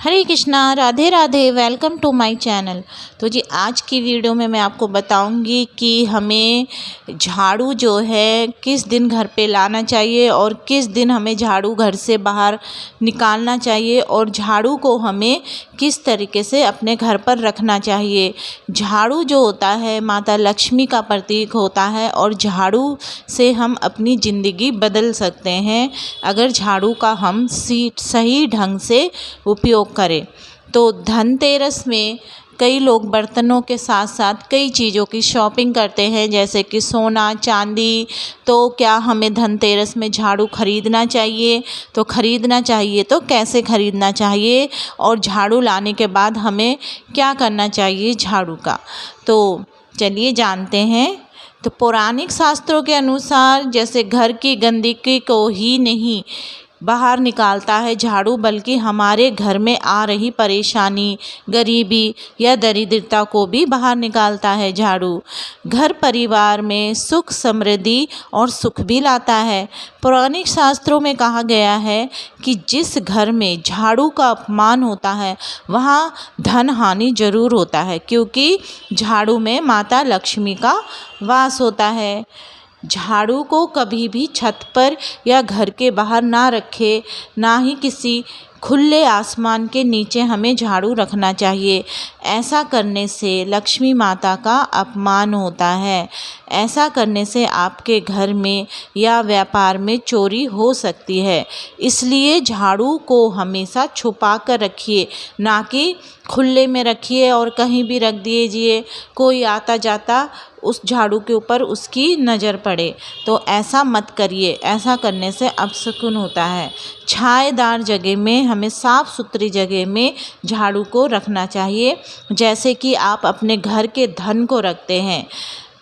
Hare Krishna, Radhe Radhe. Welcome to my channel. तो जी आज की वीडियो में मैं आपको बताऊंगी कि हमें झाड़ू जो है किस दिन घर पे लाना चाहिए और किस दिन हमें झाड़ू घर से बाहर निकालना चाहिए और झाड़ू को हमें किस तरीके से अपने घर पर रखना चाहिए। झाड़ू जो होता है माता लक्ष्मी का प्रतीक होता है और झाड़ू से हम अपनी ज़िंदगी बदल सकते हैं अगर झाड़ू का हम सही ढंग से उपयोग करें। तो धनतेरस में कई लोग बर्तनों के साथ साथ कई चीज़ों की शॉपिंग करते हैं, जैसे कि सोना चांदी। तो क्या हमें धनतेरस में झाड़ू खरीदना चाहिए? तो खरीदना चाहिए तो कैसे खरीदना चाहिए और झाड़ू लाने के बाद हमें क्या करना चाहिए झाड़ू का, तो चलिए जानते हैं। तो पौराणिक शास्त्रों के अनुसार जैसे घर की गंदगी को ही नहीं बाहर निकालता है झाड़ू, बल्कि हमारे घर में आ रही परेशानी, गरीबी या दरिद्रता को भी बाहर निकालता है झाड़ू। घर परिवार में सुख समृद्धि और सुख भी लाता है। पौराणिक शास्त्रों में कहा गया है कि जिस घर में झाड़ू का अपमान होता है वहाँ धन हानि जरूर होता है, क्योंकि झाड़ू में माता लक्ष्मी का वास होता है। झाड़ू को कभी भी छत पर या घर के बाहर ना रखें, ना ही किसी खुले आसमान के नीचे हमें झाड़ू रखना चाहिए। ऐसा करने से लक्ष्मी माता का अपमान होता है। ऐसा करने से आपके घर में या व्यापार में चोरी हो सकती है। इसलिए झाड़ू को हमेशा छुपा कर रखिए, ना कि खुले में रखिए और कहीं भी रख दीजिए, कोई आता जाता उस झाड़ू के ऊपर उसकी नज़र पड़े। तो ऐसा मत करिए, ऐसा करने से अपशकुन होता है। छायादार जगह में हमें साफ़ सुथरी जगह में झाड़ू को रखना चाहिए, जैसे कि आप अपने घर के धन को रखते हैं।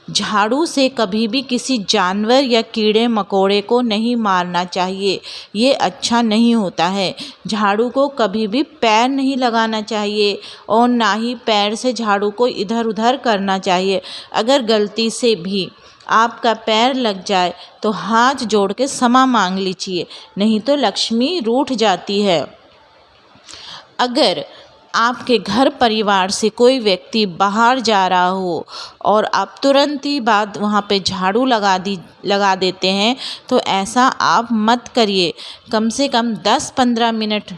झाड़ू से कभी भी किसी जानवर या कीड़े मकोड़े को नहीं मारना चाहिए, ये अच्छा नहीं होता है। झाड़ू को कभी भी पैर नहीं लगाना चाहिए और ना ही पैर से झाड़ू को इधर उधर करना चाहिए। अगर गलती से भी आपका पैर लग जाए तो हाथ जोड़ के क्षमा मांग लीजिए, नहीं तो लक्ष्मी रूठ जाती है। अगर आपके घर परिवार से कोई व्यक्ति बाहर जा रहा हो और आप तुरंत ही बाद वहाँ पे झाड़ू लगा देते हैं, तो ऐसा आप मत करिए। कम से कम 10-15 मिनट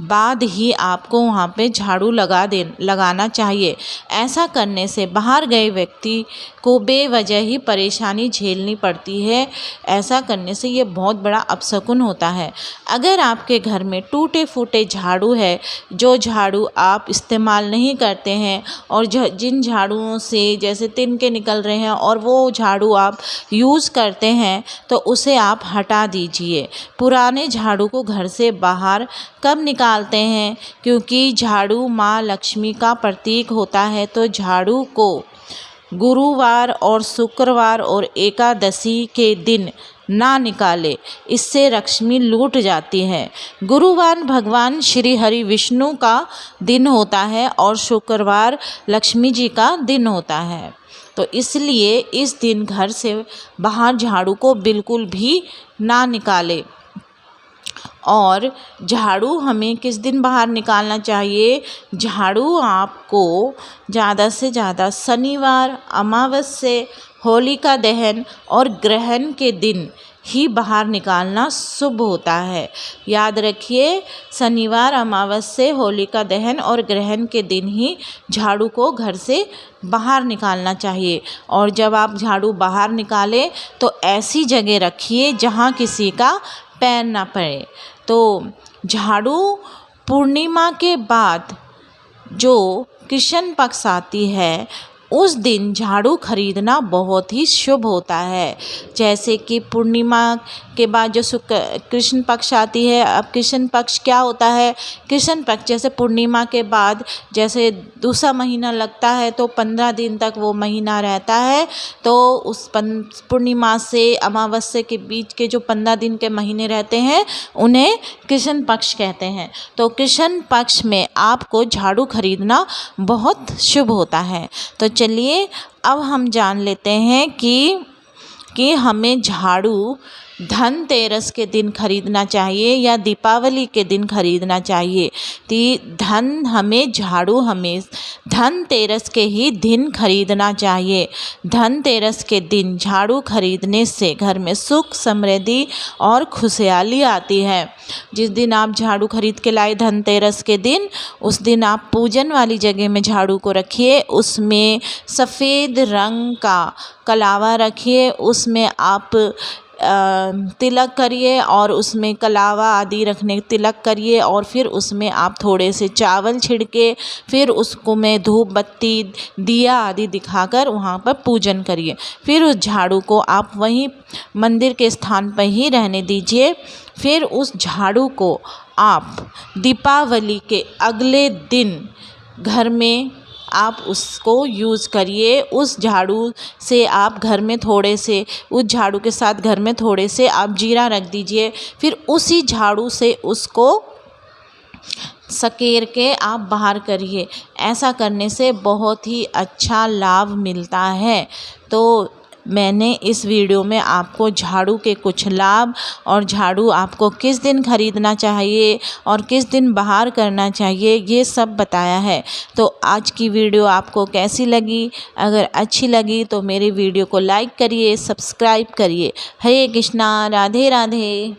बाद ही आपको वहाँ पे झाड़ू लगाना चाहिए। ऐसा करने से बाहर गए व्यक्ति को बेवजह ही परेशानी झेलनी पड़ती है। ऐसा करने से ये बहुत बड़ा अपशकुन होता है। अगर आपके घर में टूटे फूटे झाड़ू है, जो झाड़ू आप इस्तेमाल नहीं करते हैं और जिन झाड़ुओं से जैसे तिनके निकल रहे हैं और वो झाड़ू आप यूज़ करते हैं, तो उसे आप हटा दीजिए। पुराने झाड़ू को घर से बाहर कब निकालते हैं? क्योंकि झाड़ू माँ लक्ष्मी का प्रतीक होता है। तो झाड़ू को गुरुवार और शुक्रवार और एकादशी के दिन ना निकाले, इससे लक्ष्मी लूट जाती है। गुरुवार भगवान श्री हरि विष्णु का दिन होता है और शुक्रवार लक्ष्मी जी का दिन होता है। तो इसलिए इस दिन घर से बाहर झाड़ू को बिल्कुल भी ना निकाले। और झाड़ू हमें किस दिन बाहर निकालना चाहिए? झाड़ू आपको ज़्यादा से ज़्यादा शनिवार, अमावस्या, होलिका दहन और ग्रहण के दिन ही बाहर निकालना शुभ होता है। याद रखिए, शनिवार, अमावस्या, होलिका दहन और ग्रहण के दिन ही झाड़ू को घर से बाहर निकालना चाहिए। और जब आप झाड़ू बाहर निकालें तो ऐसी जगह रखिए जहाँ किसी का पैर ना पड़े। तो झाड़ू पूर्णिमा के बाद जो कृष्ण पक्ष आती है, उस दिन झाड़ू खरीदना बहुत ही शुभ होता है। जैसे कि पूर्णिमा के बाद जो कृष्ण पक्ष आती है, अब कृष्ण पक्ष क्या होता है? कृष्ण पक्ष जैसे पूर्णिमा के बाद जैसे दूसरा महीना लगता है, तो 15 दिन तक वो महीना रहता है। तो उस पूर्णिमा से अमावस्या के बीच के जो 15 दिन के महीने रहते हैं, उन्हें कृष्ण पक्ष कहते हैं। तो कृष्ण पक्ष में आपको झाड़ू खरीदना बहुत शुभ होता है। तो चलिए अब हम जान लेते हैं कि हमें झाड़ू धनतेरस के दिन खरीदना चाहिए या दीपावली के दिन खरीदना चाहिए। हमें धनतेरस के ही दिन खरीदना चाहिए। धनतेरस के दिन झाड़ू खरीदने से घर में सुख समृद्धि और खुशहाली आती है। जिस दिन आप झाड़ू खरीद के लाए धनतेरस के दिन, उस दिन आप पूजन वाली जगह में झाड़ू को रखिए, उसमें सफ़ेद रंग का कलावा रखिए, उसमें आप तिलक करिए और उसमें कलावा आदि रखने तिलक करिए और फिर उसमें आप थोड़े से चावल छिड़के, फिर उसको में धूप बत्ती दिया आदि दिखाकर वहाँ पर पूजन करिए। फिर उस झाड़ू को आप वहीं मंदिर के स्थान पर ही रहने दीजिए। फिर उस झाड़ू को आप दीपावली के अगले दिन घर में आप उसको यूज़ करिए। उस झाड़ू से आप घर में थोड़े से उस झाड़ू के साथ घर में थोड़े से आप जीरा रख दीजिए। फिर उसी झाड़ू से उसको सकेर के आप बाहर करिए। ऐसा करने से बहुत ही अच्छा लाभ मिलता है। तो मैंने इस वीडियो में आपको झाड़ू के कुछ लाभ और झाड़ू आपको किस दिन खरीदना चाहिए और किस दिन बाहर करना चाहिए ये सब बताया है। तो आज की वीडियो आपको कैसी लगी? अगर अच्छी लगी तो मेरे वीडियो को लाइक करिए, सब्सक्राइब करिए। हरे कृष्णा, राधे राधे।